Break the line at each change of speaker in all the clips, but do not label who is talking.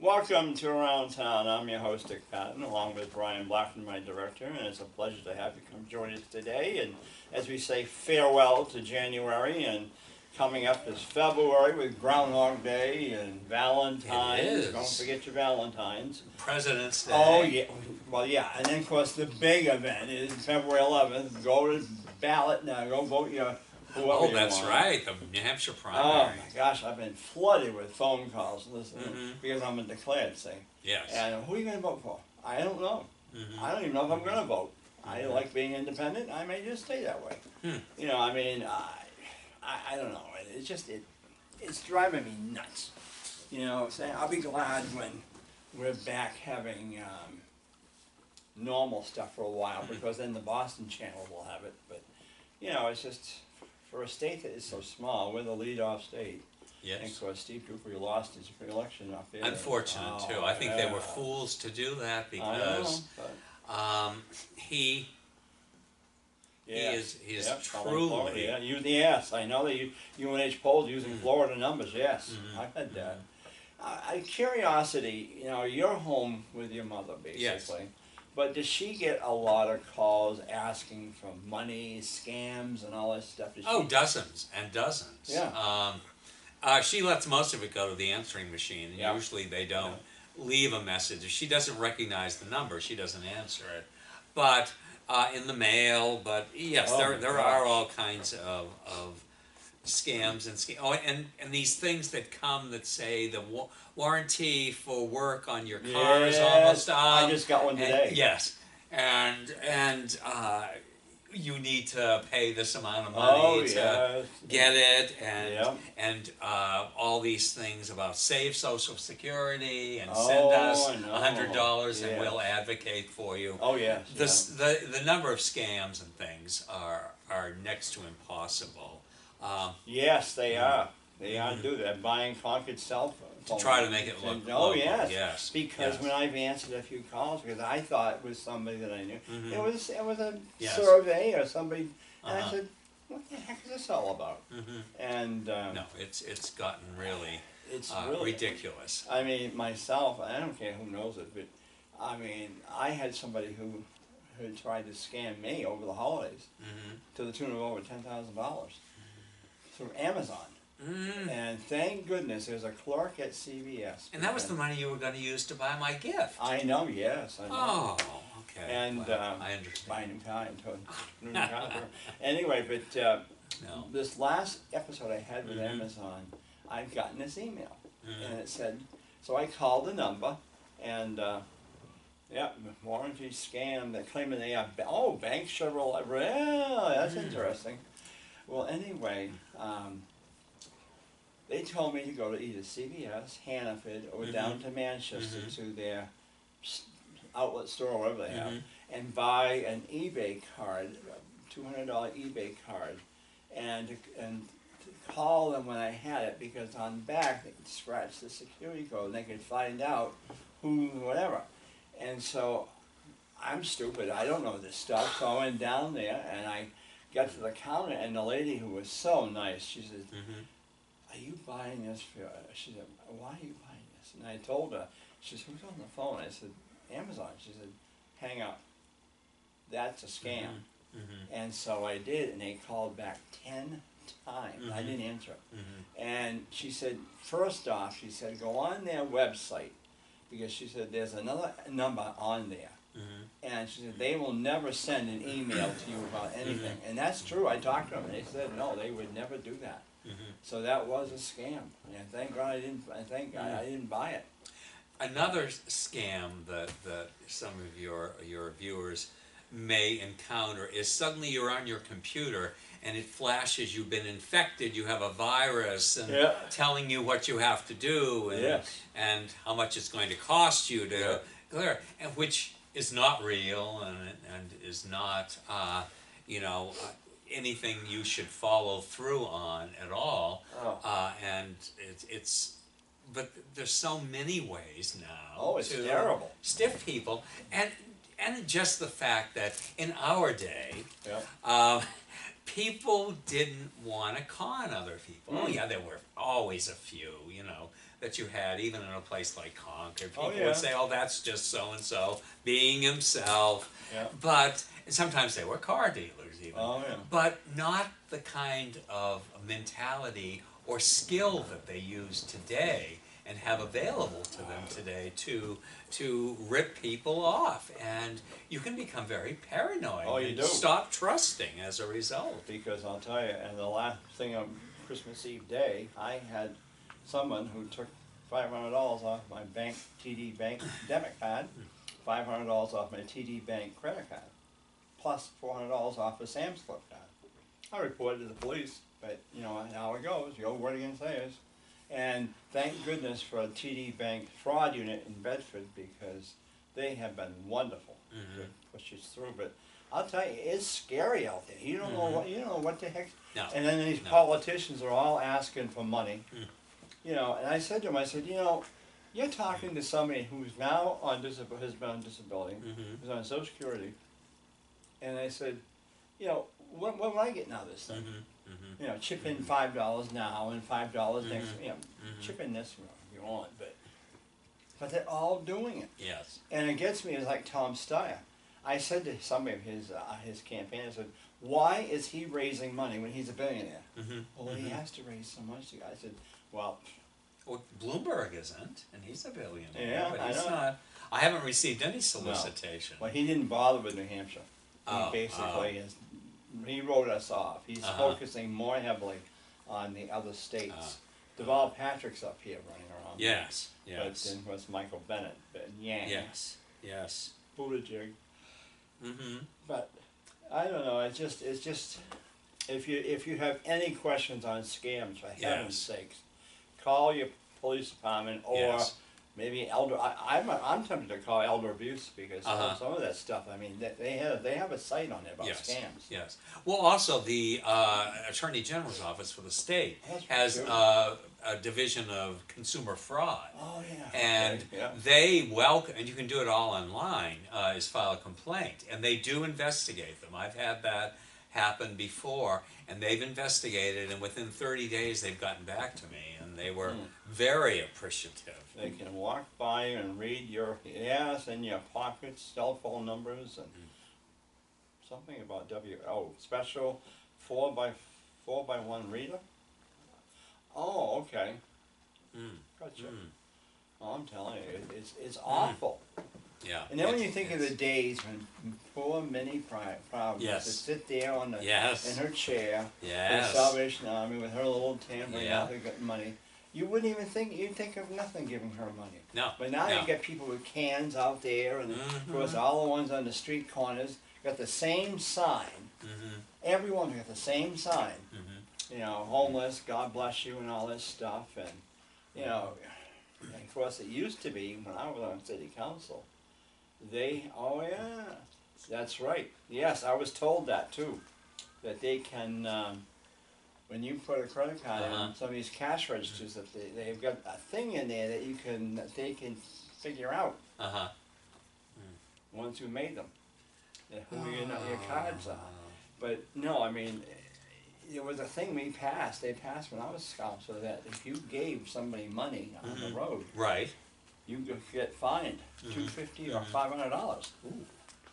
Welcome to Around Town. I'm your host, Dick Patton, along with Brian Blackman, my director, and it's a pleasure to have you come join us today. And as we say farewell to January, and coming up is February with Groundhog Day and Valentine's.
It is.
Don't forget your Valentines.
President's Day.
Oh, yeah. Well, yeah. And then, of course, the big event is February 11th. Go to ballot now. Go vote your whoever
Oh,
you
that's
want.
right, the New Hampshire
Oh
primary.
my gosh, I've been flooded with phone calls listening because I'm a declared thing.
Yes.
And who are you going to vote for? I don't know. I don't even know if I'm going to vote. I like being independent. I may just stay that way. You know, I mean, I don't know. It's just it's driving me nuts. You know, saying I'll be glad when we're back having normal stuff for a while because then the Boston channel will have it. But you know, it's just. For a state that is so small, we're the lead-off state.
Yes.
And of course, Steve Cooper lost his re-election up there.
Unfortunate, too. I think they were fools to do that because he is truly...
Yeah, yes, I know that UNH polls using Florida numbers, yes. I've had that. Curiosity, you know, you're home with your mother, basically.
Yes.
But does she get a lot of calls asking for money, scams, and all that stuff?
Oh, dozens and dozens.
Yeah.
She lets most of it go to the answering machine, and usually they don't leave a message. If she doesn't recognize the number, she doesn't answer it. But in the mail, but yes, there are all kinds of scams and these things that come that say the warranty for work on your car is almost up.
I just got one today.
Yes, and you need to pay this amount of money to get it, and all these things about save Social Security and send us $100 and we'll advocate for you.
Oh yes.
The number of scams and things are next to impossible.
Yes, they are. They are do that. Buying Concord cell phone.
To try to make it look
Oh
local.
yes. Because when I've answered a few calls, because I thought it was somebody that I knew, it was a survey or somebody, and I said, "What the heck is this all about?" And
no, it's gotten really ridiculous.
I mean, myself, I don't care who knows it, but I mean, I had somebody who tried to scam me over the holidays to the tune of over $10,000 through Amazon. And thank goodness there's a clerk at CVS.
And that was the money you were going to use to buy my gift.
I know, yes. I know.
Oh, okay.
And
I understand.
buy a new car. Anyway, but this last episode I had with Amazon, I've gotten this email. And it said, so I called the number, and warranty scam. They're claiming they have, bank Chevrolet. Well, that's interesting. Well, anyway, they told me to go to either CVS, Hannaford, or down to Manchester to their outlet store, or whatever they have, and buy an eBay card, $200 eBay card, and to call them when I had it, because on the back they could scratch the security code and they could find out who, whatever. And so I'm stupid, I don't know this stuff, so I went down there and I got to the counter, and the lady, who was so nice, she said, "Are you buying this for?" She said, "Why are you buying this?" And I told her. She said, "Who's on the phone?" I said, "Amazon." She said, "Hang up. That's a scam." And so I did, and they called back 10 times. I didn't answer. And she said, first off, she said, go on their website, because she said there's another number on there. And she said, they will never send an email to you about anything. And that's true. I talked to them, and they said, no, they would never do that. So that was a scam. And thank God I didn't buy it.
Another scam that some of your viewers may encounter is suddenly you're on your computer and it flashes you've been infected, you have a virus, and telling you what you have to do and how much it's going to cost you to clear, and which is not real and is not anything you should follow through on at all. And but there's so many ways now
to terrible.
Stiff people, and just the fact that in our day, people didn't want to con other people. Oh yeah, there were always a few, that you had, even in a place like Concord.
Oh,
People
yeah.
would say, "Oh, that's just so and so being himself,"
Yeah.
but and sometimes they were car dealers even.
Oh, yeah.
But not the kind of mentality or skill that they use today and have available to them today to rip people off, and you can become very paranoid.
Oh, you
and
do.
stop trusting as a result.
Because I'll tell you, and the last thing on Christmas Eve day, I had someone who took $500 off my bank TD Bank debit card, $500 off my TD Bank credit card, plus $400 off a Sam's Club card. I reported to the police, but you know how it goes. Your word against theirs. And thank goodness for a TD Bank fraud unit in Bedford, because they have been wonderful to push us through. But I'll tell you, it's scary out there. You don't know what the heck.
No.
And then these politicians are all asking for money. You know, and I said to him, I said, you know, you're talking to somebody who's now on has been on disability, who's on Social Security, and I said, you know, what would I get now this thing? You know, chip in $5 now and $5 next. You know, chip in this if you want, but they're all doing it.
Yes.
And it gets me, it's like Tom Steyer. I said to somebody of his campaign, I said, why is he raising money when he's a billionaire? Well, he has to raise so much. I said, well,
Bloomberg isn't, and he's a billionaire.
Yeah,
but
I
he's
know.
not. I haven't received any solicitation.
well, he didn't bother with New Hampshire. He
Oh,
basically he wrote us off. He's focusing more heavily on the other states. Deval Patrick's up here running around.
Yes,
But
yes,
then was Michael Bennett, but Yang,
yes, yes.
Buttigieg. But I don't know. It's just if you have any questions on scams, for heaven's sakes, call your police department or
Yes.
maybe elder. I'm tempted to call elder abuse because some of that stuff. I mean, they have a site on there about
Yes.
scams.
Yes. Well, also the Attorney General's office for the state
That's
has
true.
a division of consumer fraud.
Oh yeah.
And
Okay, yeah.
they welcome, and you can do it all online, is file a complaint. And they do investigate them. I've had that happen before, and they've investigated, and within 30 days they've gotten back to me, and they were very appreciative.
They can walk by and read your in your pockets, cell phone numbers, and something about special 4x1 reader. Oh, okay. Gotcha. Oh, I'm telling you, it's awful.
Yeah.
And then when you think of the days when poor Minnie Proud used to sit there on the in her chair for the Salvation Army with her little tambourine out there getting money, you wouldn't even think, you'd think of nothing giving her money.
No.
But now you get people with cans out there, and of course all the ones on the street corners got the same sign. Everyone's got the same sign. You know, homeless, God bless you, and all this stuff. And you know, and of course it used to be when I was on city council. That's right. Yes, I was told that too. That they can, when you put a credit card in some of these cash registers, that they've got a thing in there that they can figure out once you made them, who your cards are. But no, I mean, there was a thing they passed when I was council, that if you gave somebody money on the road, you could get fined $250 or $500.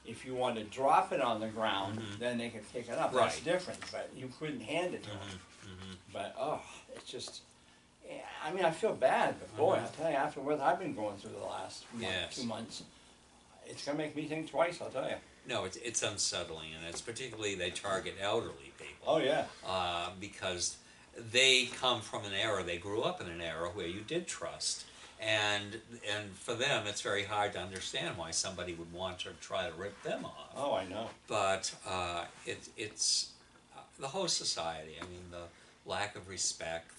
If you wanted to drop it on the ground, then they could pick it up. That's different, but you couldn't hand it to them. But it's just, I mean, I feel bad, but boy, I'll tell you, after what I've been going through the last 2 months, it's gonna make me think twice. I'll tell you.
No, it's unsettling, and it's particularly they target elderly people.
Oh yeah.
Because they come from an era, they grew up in an era where you did trust. And for them, it's very hard to understand why somebody would want to try to rip them off.
Oh, I know.
But it's the whole society. I mean, the lack of respect,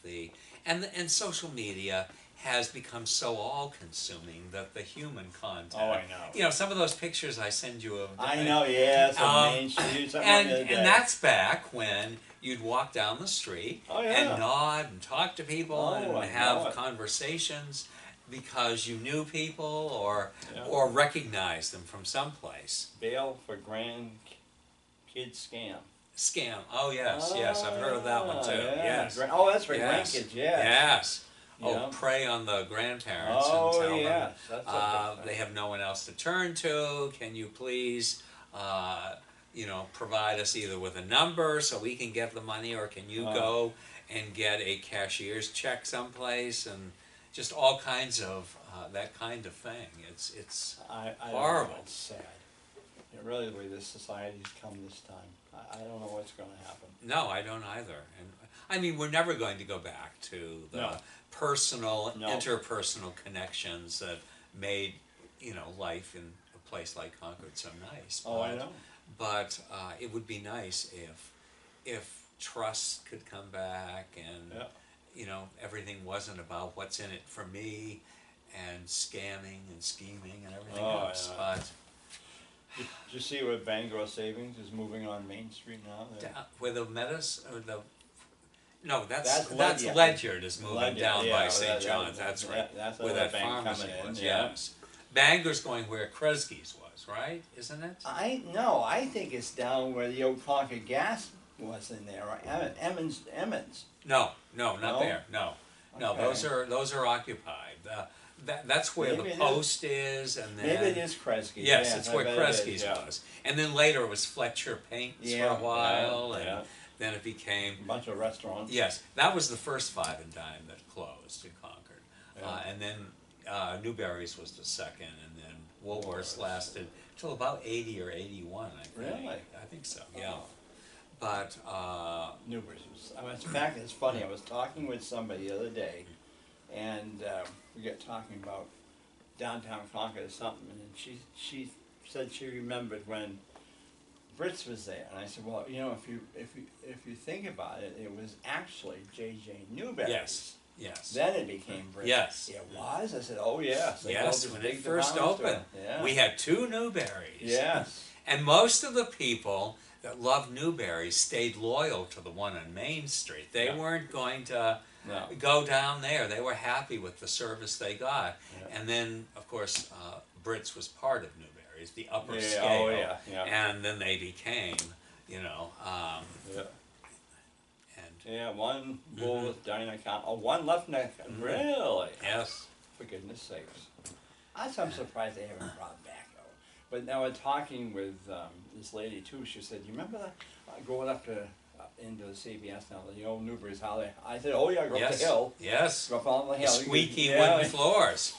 and social media has become so all-consuming that the human contact.
Oh, I know.
You know, some of those pictures I send you of.
I know. Yeah. Main Street.
And that's back when you'd walk down the street and nod and talk to people and have conversations because you knew people or recognized them from someplace.
Bail for grandkid scam.
Scam. Oh yes, yes, I've heard of that one too. Yes.
Oh, that's for grandkids. Yeah.
Yes.
Yeah.
prey on the grandparents and
Oh,
tell
yes,
them
that's a big
they
thing.
have no one else to turn to. Can you please, provide us either with a number so we can get the money, or can you go and get a cashier's check someplace, and just all kinds of that kind of thing. It's
I don't know,
horrible.
it's sad. It really, the way this society's come this time, I don't know what's gonna happen.
No, I don't either. And I mean, we're never going to go back to the
No.
personal,
No.
interpersonal connections that made, life in a place like Concord so nice.
Oh, I know.
But it would be nice if trust could come back, and
Yeah.
everything wasn't about what's in it for me, and scamming and scheming and everything
Oh,
else.
yeah.
But
Did you see where Bangor Savings is moving on Main Street now?
where the Meadows or the no,
That's
that's
Ledyard.
Ledyard is moving
Ledyard,
down
yeah,
by
well,
St. John's. That's right.
That's
Where
another
that
bank
pharmacy
coming in,
was.
yeah.
Yes. Bangor's going where Kresge's was, right? Isn't it?
I think it's down where the old Concord Gas was in there, or Emmons.
No, not
No?
there. No,
Okay.
those are occupied. That's where
Maybe
the
it is.
post is, and then
Maybe it is Kresge.
yes, it's
I
where
bet it is,
Kresge's
yeah.
was, and then later it was Fletcher Paints for
Yeah,
a while,
yeah,
and
yeah.
then it became
A bunch of restaurants.
yes. That was the first Five and Dime that closed in Concord,
Yeah.
and then Newberry's was the second, and then Woolworth's
Woolworth's.
lasted till about 80 or 81, I think.
Really?
I think so. Yeah,
Oh.
but
Newberry's was, in fact, it's funny, I was talking with somebody the other day, and we got talking about downtown Concord or something, and she said she remembered when Brits was there, and I said, well, if you think about it, it was actually J.J. Newberry's.
yes.
Then it became Brits.
Yes.
It was? I said, oh yes. They built
Yes,
this
when
big
it first
department store.
opened,
Yeah.
we had 2 Newberries.
Yes.
And most of the people that loved Newberry stayed loyal to the one on Main Street. They
Yeah.
weren't going to
No.
go down there. They were happy with the service they got.
Yeah.
And then, of course, Brits was part of Newberry's, the upper
Yeah,
scale.
oh, yeah, yeah.
And then they became,
Yeah.
and
Yeah, one bull with Diana Count. Oh, one left neck. Really?
yes.
For goodness sakes. I'm surprised they haven't brought back though. But now we're talking with this lady too. She said, "You remember that going up to into the CBS now, the old Newberry's how they?" I said, "Oh yeah, go up
Yes.
the hill.
Yes.
Go up on the
The
hill."
squeaky
Yeah,
wooden floors.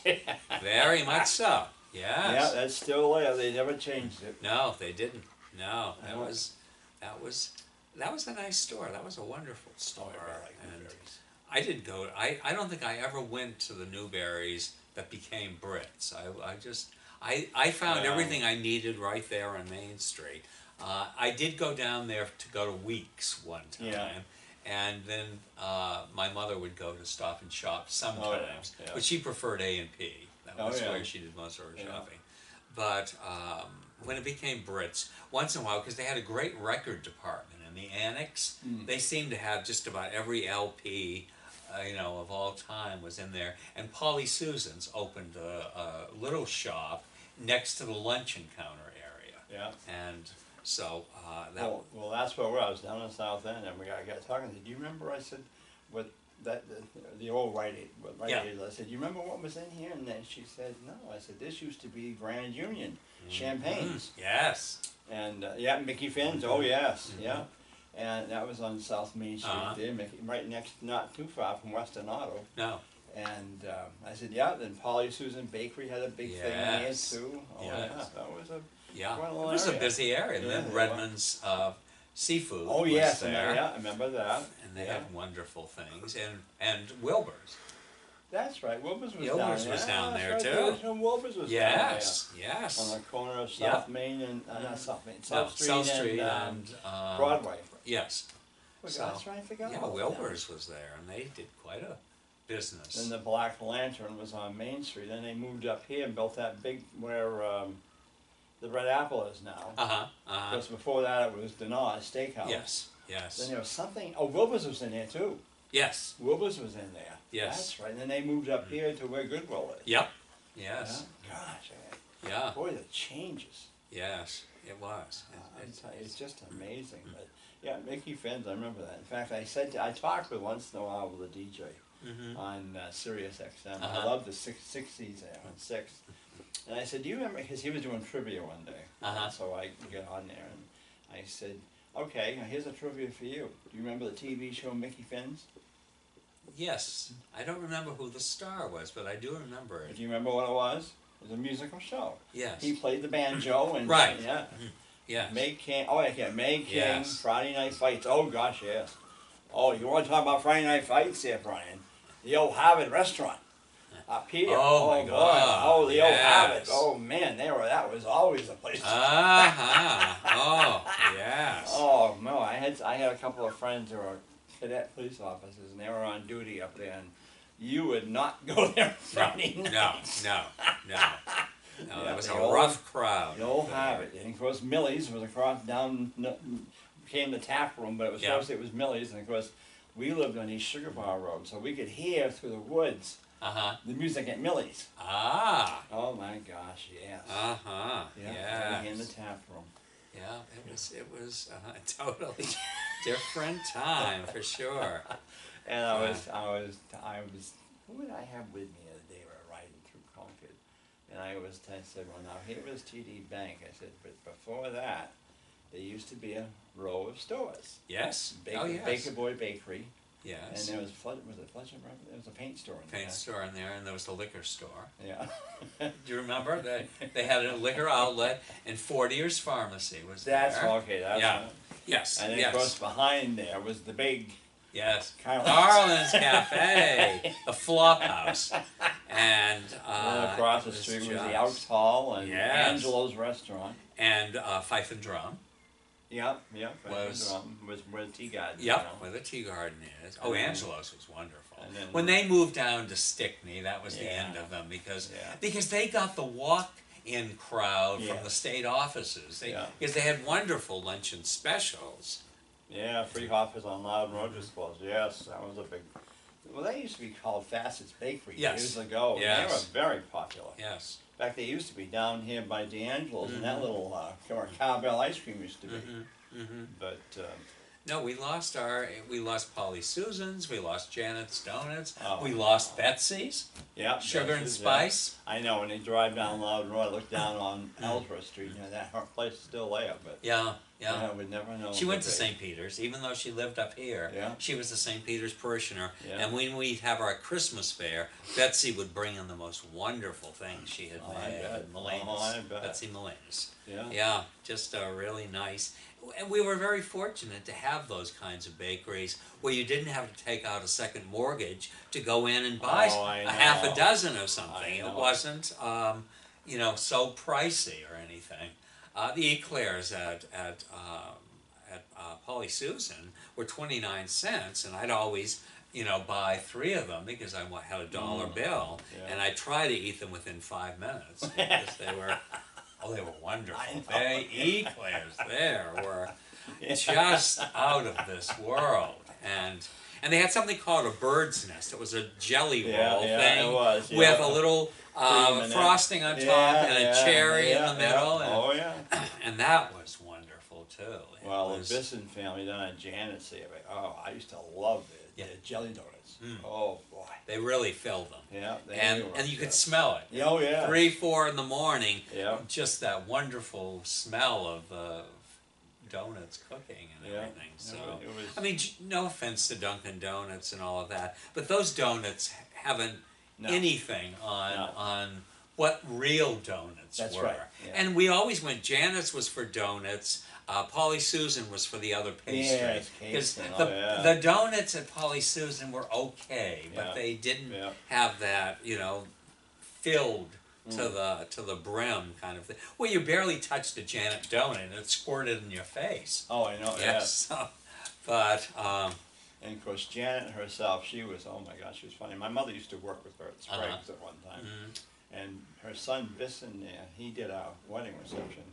Very much so. Yes.
Yeah, that's still there. They never changed it.
No, they didn't. No,
I
that
know.
was a nice store. That was a wonderful store.
I like
and
Newberry's.
I did go. I don't think I ever went to the Newberries that became Brits. I found
Wow.
everything I needed right there on Main Street. I did go down there to go to Weeks one time.
Yeah.
And then my mother would go to Stop and Shop sometimes,
yeah.
but she preferred A&P. That
Oh,
was
yeah.
where she did most of her
Yeah.
shopping. But when it became Brits, once in a while, because they had a great record department in the annex, they seemed to have just about every LP, of all time was in there. And Polly Susan's opened a little shop next to the luncheon counter area.
Yeah.
And so
Well, that's where I was down in South End, and we got talking. I said, "Do you remember?" I said, "What that the old Rite Aid?"
Yeah.
I said, "You remember what was in here?" And then she said, "No." I said, "This used to be Grand Union champagnes."
yes.
And Mickey Finn's. Oh yes, yeah. And that was on South Main Street there, right next, not too far from Western Auto.
No.
And I said, yeah. Then Polly Susan Bakery had a big thing there
Yes.
too. Oh
Yes.
yeah, that was a
Yeah.
quite a
It
little
was a
area.
busy area. And
Yeah,
then
it
Redmond's Seafood
Oh
was
yes,
there.
I remember that.
And they
Yeah.
had wonderful things. And Wilbur's.
That's right. Wilbur's was
Wilbur's
down there.
was down
That's
there,
right,
too.
The original Wilbur's was
Yes.
down
Yes.
there. On the corner of
Yeah.
South Main and not South Main,
No,
South Street,
South Street
and
and
Broadway.
Yes.
Well,
So,
that's right. I forgot.
Yeah,
about that.
Wilbur's was there, and they did quite a business.
Then the Black Lantern was on Main Street. Then they moved up here and built that big where the Red Apple is now. Because before that it was Denard Steakhouse.
Yes. Yes.
Then there was something. Oh, Wilbur's was in there too.
Yes.
Wilbur's was in there.
Yes.
That's right. And then they moved up here to where Goodwill is.
Yep. Yes.
Yeah? Gosh,
Yeah.
boy, the changes.
Yes. It was.
It's just amazing. But yeah, Mickey Finn's, I remember that. In fact, I talked with once in a while with a DJ, on Sirius XM. I
Uh-huh.
loved the 60s there on 6. And I said, do you remember, because he was doing trivia one day,
Uh-huh.
so I got on there, and I said, okay, now here's a trivia for you. Do you remember the TV show Mickey Finn's?
Yes, I don't remember who the star was, but I do remember it.
Do you remember what it was? It was a musical show.
Yes.
He played the banjo and
Right.
yeah.
Yes.
May King. Oh yeah, May King.
Yes.
Friday Night Fights. Oh gosh, yes. Oh, you want to talk about Friday Night Fights here, Brian? The old Harvard restaurant up here.
Oh, my
boy.
God.
Oh, the old Harvard.
Yes.
Oh man, that was always a place.
Uh-huh. Oh, yes.
Oh no, I had a couple of friends who were cadet police officers, and they were on duty up there, and you would not go there Friday night.
No. No,
Yeah,
it was
the
a
old-
rough crowd.
The old Harvard, and of course Millie's was across down, became the tap room, but it was
Yeah.
first it was Millie's, and of course we lived on East Sugar Bar Road, so we could hear through the woods
Uh-huh.
the music at Millie's.
Ah.
Oh my gosh, yes.
Uh-huh.
Yeah, in the
Yes.
tap room.
Yeah, it was a totally different time for sure.
And I was, who would I have with me the day we were riding through Concord? And I said, well now here was TD Bank. I said, but before that, there used to be a row of stores.
Yes.
Baker,
Oh, yes.
Baker Boy Bakery. And
Yes.
there was it Fletcher Brothers? There was a paint store in
Paint store in there, and there was the liquor store.
there.
Do you remember? They had a liquor outlet, and Fortier's Pharmacy was
That's
there.
okay. That's
Yeah.
right.
Yes.
And then
yes.
of course behind there was the big
Yes.
Carlin's.
Carlin's Cafe, the flop house. And
across
it
the street was the
just-
Elks Hall and
Yes.
Angelo's Restaurant.
And Fife and Drum.
Yep.
Was-
was where the tea garden.
Yep,
you know.
where the tea garden is. Oh,
And then-
Angelo's was wonderful.
and then-
When they moved down to Stickney, that was the
Yeah.
end of them because
Yeah.
they got the walk-in crowd
Yeah.
from the state offices.
Yeah.
Because they had wonderful luncheon specials.
Yeah, Free Hoppers on Loud Rogers closed. Yes, that was a big. Well, they used to be called Facet's Bakery
Yes.
years ago. and
Yes.
They were very popular.
Yes.
In fact, they used to be down here by D'Angelo's, and that
Mhm.
little where Cowbell ice cream used to be.
Mm-hmm.
But
No, we lost Polly Susan's, we lost Janet's Donuts,
Oh.
we lost Betsy's,
yeah,
Sugar and
Betsy's, yeah.
Spice.
I know when they drive down Loud Road, I look down on Ellsworth Street, and that her place is still there. But
Yeah, yeah.
I would never know.
She went to
what
St. Peter's, even though she lived up here.
Yeah.
She was the St. Peter's parishioner.
Yeah.
And when we'd have our Christmas fair, Betsy would bring in the most wonderful things she had
Oh, I
made.
bet.
Mulaney's.
Oh, I bet.
Betsy Mulaney's.
Yeah.
Yeah, just really nice. And we were very fortunate to have those kinds of bakeries where you didn't have to take out a second mortgage to go in and buy
Oh, I
a half a
know.
dozen of something.
I
It
know.
wasn't, so pricey or anything. The eclairs at Polly Susan were 29 cents, and I'd always, buy 3 of them because I had a dollar bill,
Yeah.
and I try to eat them within 5 minutes because they were wonderful.
I know.
They eclairs there were just out of this world, and they had something called a bird's nest. It was a jelly roll thing
it was,
with
yeah.
a little
Cream in it.
frosting on top
Yeah,
and a
yeah,
cherry in
yeah,
the middle,
yeah. Oh yeah.
and that was wonderful too. It
Well,
was-
the Bisson family down at Janet's there. I used to love the jelly donuts.
Mm.
Oh boy.
they really filled them,
Yeah.
and you could smell it.
Yeah, oh yeah.
3, 4 in the morning.
Yeah.
Just that wonderful smell of donuts cooking and
Yeah.
everything. So,
It was-
I mean, no offense to Dunkin' Donuts and all of that, but those donuts haven't
No.
anything on what real donuts
That's
were.
right, yeah.
And we always went. Janet's was for donuts. Polly Susan was for the other pastry.
Yes, cakes and
the
all that.
the donuts at Polly Susan were okay, but
Yeah.
they didn't
Yeah.
have that filled to the brim kind of thing. Well, you barely touched a Janet donut and it squirted in your face.
Oh, I know.
Yes. But
And of course, Janet herself, she was, oh my gosh, she was funny. My mother used to work with her at Sprague's at one time. And her son, Bisson, he did our wedding reception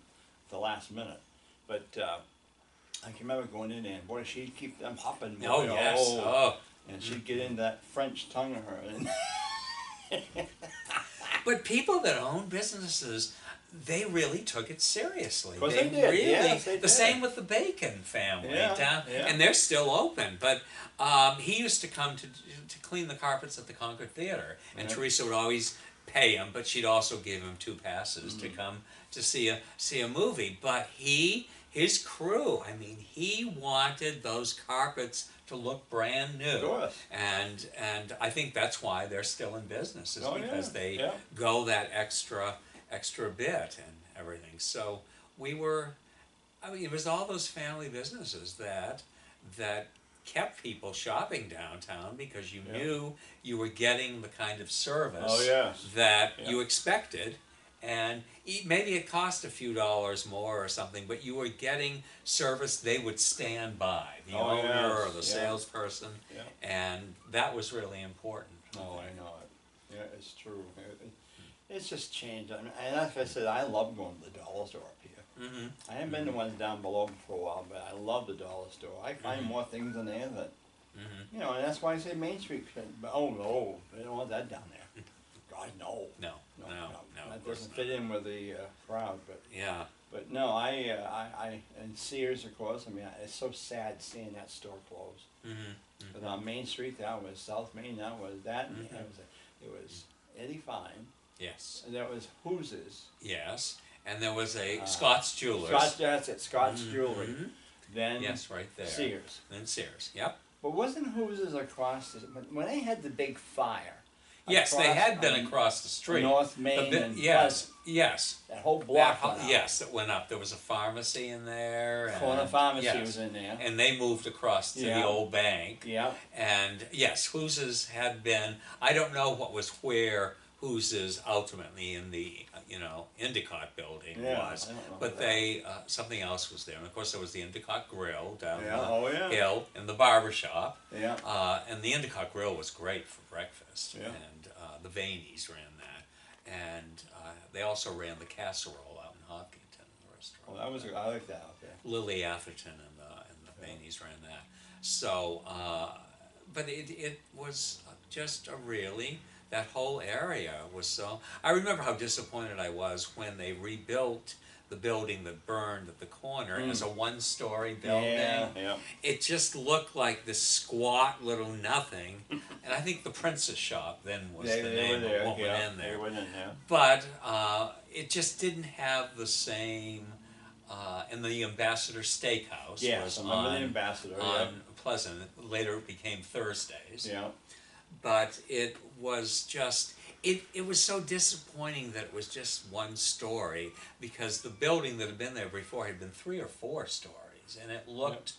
at the last minute. But I can remember going in there, and boy, she'd keep them hopping. Boy.
oh yes. Oh.
And she'd get into that French tongue of her. And
But people that own businesses, they really took it seriously.
Course they did. Yes, they
The
did.
same with the Bacon family down,
yeah.
and they're still open. But he used to come to clean the carpets at the Concord Theater, and Teresa would always pay him, but she'd also give him 2 passes to come to see a movie. But his crew, I mean, he wanted those carpets to look brand new.
Of course.
And I think that's why they're still in business, is because they
yeah.
go that extra bit and everything. So it was all those family businesses that kept people shopping downtown, because you knew you were getting the kind of service that you expected. And maybe it cost a few dollars more or something, but you were getting service they would stand by, the owner or the salesperson, and that was really important.
Oh, I know it. Yeah, it's true. It's just changed. I mean, and like I said, I love going to the dollar store up here. I haven't been to ones down below for a while, but I love the dollar store. I find more things in there that, you know, and that's why I say Main Street. But oh no, they don't want that down there. God, no.
No.
That doesn't fit in with the crowd, but
yeah.
But no, I and Sears, of course. I mean, it's so sad seeing that store close. But on Main Street, that was South Main. That was that. And it was Eddie Fine.
Yes.
And there was Whoose's.
Yes. And there was a Scott's Jewelers.
That's it. Scott's Jewelry. Then
right there.
Sears.
Then Sears. Yep.
But wasn't Whoose's across when they had the big fire?
Yes, they had been across the street.
North Main and
yes.
That whole block.
That went up. There was a pharmacy in there.
Corner Pharmacy was in there.
And they moved across to the old bank.
Yeah.
And yes, Whoose's had been. I don't know what was where Whoose's ultimately in the Endicott building was, but they something else was there. And of course there was the Endicott Grill down the hill and the barber shop.
Yeah.
And the Endicott Grill was great for breakfast.
Yeah.
And the Vaneys ran that, and they also ran the Casserole out in Hopkinton, the restaurant.
Well, I like that out there.
Lily Atherton and the Vaneys ran that. So, but it was just that whole area was so. I remember how disappointed I was when they rebuilt the building that burned at the corner as a 1-story building.
Yeah.
It just looked like this squat little nothing. And I think the Princess Shop then was the name of what went in there.
They went in there.
But it just didn't have the same. And the Ambassador Steakhouse was
on the Ambassador
on Pleasant. Later it became Thursdays.
Yeah.
But it was just. It was so disappointing that it was just 1 story, because the building that had been there before had been 3 or 4 stories, and it looked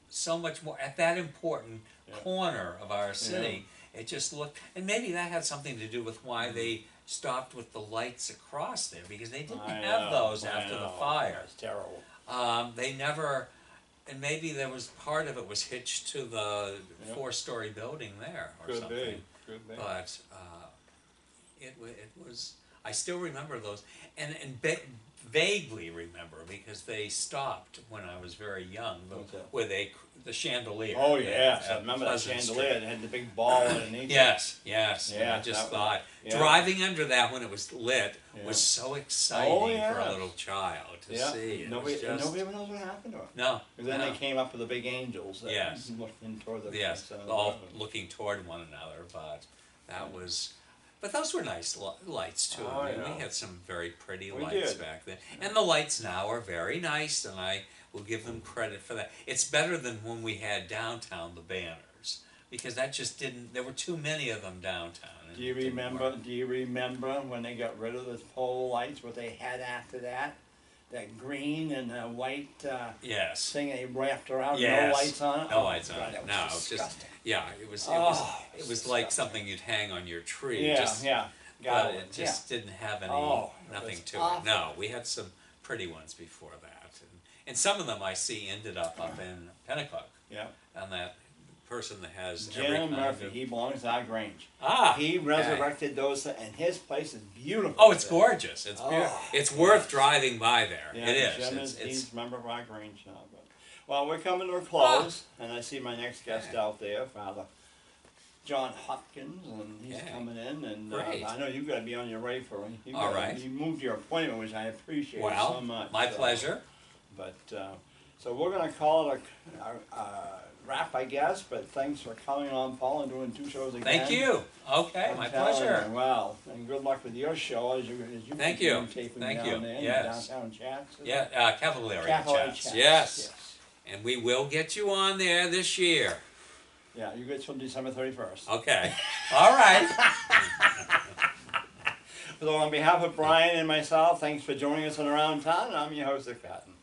so much more at that important corner of our city. It just looked, and maybe that had something to do with why they stopped with the lights across there, because they didn't have those after the fire.
It's terrible.
They never, and maybe there was part of it was hitched to the 4-story building there or something.
Could be.
But it was. I still remember those, and vaguely remember, because they stopped when I was very young. Where the chandelier.
Oh yes, I remember that chandelier. It had the big ball underneath.
Yes.
Yeah,
And I just thought driving under that when it was lit was so exciting for a little child to see.
Nobody ever knows what happened to it.
No.
Because then they came up with the big angels. That looking toward the
all looking toward one another, but that was. But those were nice lights too. We had some very pretty lights back then. And the lights now are very nice, and I will give them credit for that. It's better than when we had downtown the banners, because that just didn't. There were too many of them downtown.
Do you remember when they got rid of the pole lights? What they had after that? That green and white thing they wrapped around. No lights on it.
No lights on it.
It
was
disgusting.
It was like something you'd hang on your tree.
But
it just didn't have nothing to it. No, we had some pretty ones before that, and some of them I see ended up in Pennacook.
Yeah.
And that person that has
Jim Murphy, he belongs to our Grange. He
okay.
resurrected those, and his place is beautiful.
Oh, it's gorgeous. It's beautiful. It's worth driving by there.
Yeah,
it is.
Jim he's a member of our Grange now. But, well, we're coming to a close, and I see my next guest out there, Father John Hopkins, and he's
Okay.
coming in, and
Great.
I know you've got to be on your way for him.
All right.
You moved your appointment, which I appreciate
Well,
so much.
my pleasure.
But so we're going to call it a wrap, I guess. But thanks for coming on, Paul, and doing 2 shows again.
Thank you. Okay,
I'm
my
telling
pleasure.
you, well, and good luck with your show as you
Thank
keep
you.
doing taping
Thank
down
you.
there in
Yes.
downtown chats.
Yeah, Cavalier
Chats.
Chats. Yes. And we will get you on there this year.
Yeah, you get till December 31st.
Okay. All right.
So on behalf of Brian and myself, thanks for joining us on Around Town, and I'm your host, Dick Patton.